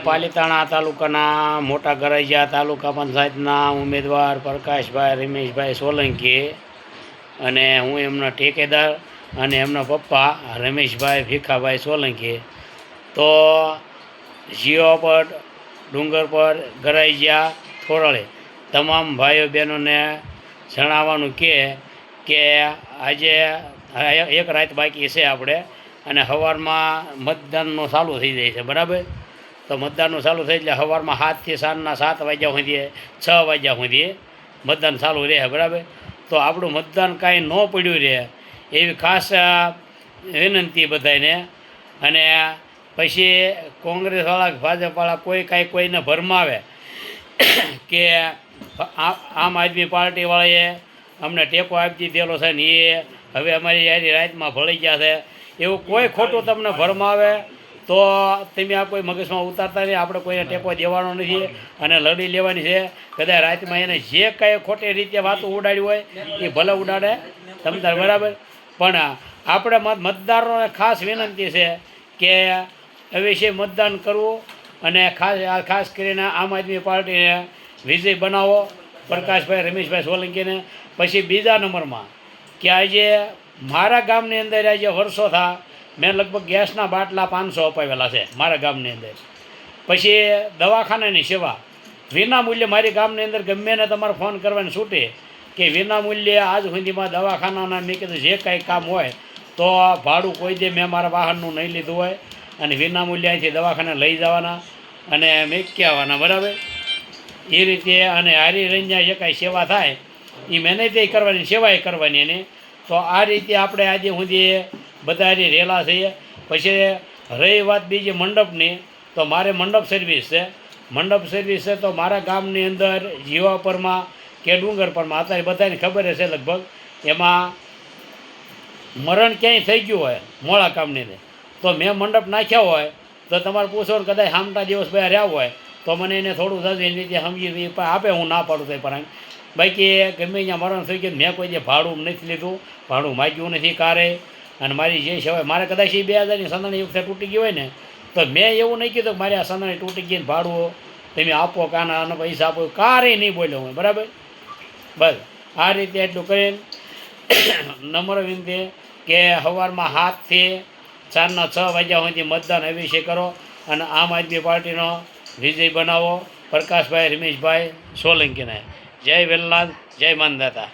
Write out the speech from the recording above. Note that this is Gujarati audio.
પાલીતાણા તાલુકાના મોટા ગરાઈજા તાલુકા પંચાયતના ઉમેદવાર પ્રકાશભાઈ રમેશભાઈ સોલંકી અને હું એમના ઠેકેદાર અને એમના પપ્પા રમેશભાઈ ભીખાભાઈ સોલંકી. તો જીઓ પર ડુંગર પર ગરાઈજા થોરળે તમામ ભાઈઓ બહેનોને જણાવવાનું કે આજે એક રાત બાકી છે આપણે, અને સવારમાં મતદાનનું ચાલુ થઈ જાય છે. બરાબર? તો મતદાનનું ચાલુ થઈ એટલે સવારમાં 7 થી સાંજના 7 વાગ્યા સુધી 6 વાગ્યા સુધી મતદાન ચાલુ રહે. બરાબર? તો આપણું મતદાન કાંઈ ન પડ્યું રહે એવી ખાસ વિનંતી બધાને. અને પછી કોંગ્રેસવાળા ભાજપવાળા કોઈ કાંઈ કોઈને ભરમાવે કે આમ આદમી પાર્ટીવાળાએ અમને ટેકો આપી દીધેલો છે ને એ હવે અમારી યારી રાતમાં ભળી ગયા છે, એવું કોઈ ખોટું તમને ભરમાવે તો તમે આ કોઈ મગજમાં ઉતારતા નહીં. આપણે કોઈને ટેકો દેવાનો નથી અને લડી લેવાની છે. કદાચ રાતમાં એને જે કાંઈ ખોટી રીતે વાતો ઉડાડી હોય એ ભલે ઉડાડે તમતાર. બરાબર? પણ આપણે મતદારોને ખાસ વિનંતી છે કે અવશ્ય મતદાન કરવું અને ખાસ કરીને આમ આદમી પાર્ટીને વિજય બનાવો, પ્રકાશભાઈ રમેશભાઈ સોલંકીને. પછી બીજા નંબરમાં કે આજે મારા ગામની અંદર આજે વર્ષો થા મેં લગભગ ગેસના બાટલા 500 અપાવેલા છે મારા ગામની અંદર. પછી દવાખાનાની સેવા વિના મૂલ્યે મારી ગામની અંદર ગમે ને તમારે ફોન કરવાની છૂટે કે વિના મૂલ્યે આજ સુધીમાં દવાખાનાના મેં કીધું જે કાંઈ કામ હોય તો ભાડું કોઈ દે મેં મારા વાહનનું નહીં લીધું હોય અને વિના મૂલ્યે અહીંથી દવાખાને લઈ જવાના અને મેકી આવવાના. બરાબર? એ રીતે અને હારી રહીને જે કાંઈ સેવા થાય એ મહેનતે કરવાની, સેવાએ કરવાની એને. તો આ રીતે આપણે આજે સુધી બધા રેલા થઈએ. પછી રહી વાત બીજી મંડપની, તો મારે મંડપ સર્વિસ છે. મંડપ સર્વિસ છે તો મારા ગામની અંદર જીવાપરમાં કે ડુંગર પરમાં અત્યારે બધાને ખબર હશે લગભગ, એમાં મરણ ક્યાંય થઈ ગયું હોય મોળા કામની અંદર તો મેં મંડપ નાખ્યા હોય તો તમારે પૂછો કદાચ સામટા દિવસ ભાઈ રહ્યા હોય તો મને એને થોડું એની રીતે સમજી આપે, હું ના પાડું તો પણ. બાકી ગમે ત્યાં મરણ થઈ ગયું મેં કોઈ જે ભાડું નથી લીધું, ભાડું માગ્યું નથી કારે. અને મારી જે સેવા મારે કદાચ એ 2000ની સંદાણી વખતે તૂટી ગઈ હોય ને તો મેં એવું નહીં કીધું કે મારી આ સંદાણી તૂટી ગઈ ને ભાડું તમે આપો કાના અને પૈસા આપો, કારે નહીં બોલ્યો હું. બરાબર? બસ આ રીતે એટલું કરીને નમ્ર વિનંતી કે સવારમાં 7 થી સાંજના 6 વાગ્યા સુધી મતદાન અવશ્ય કરો અને આમ આદમી પાર્ટીનો વિજય બનાવો, પ્રકાશભાઈ રમેશભાઈ સોલંકીને. જય વેલનાથ, જય માનદાતા.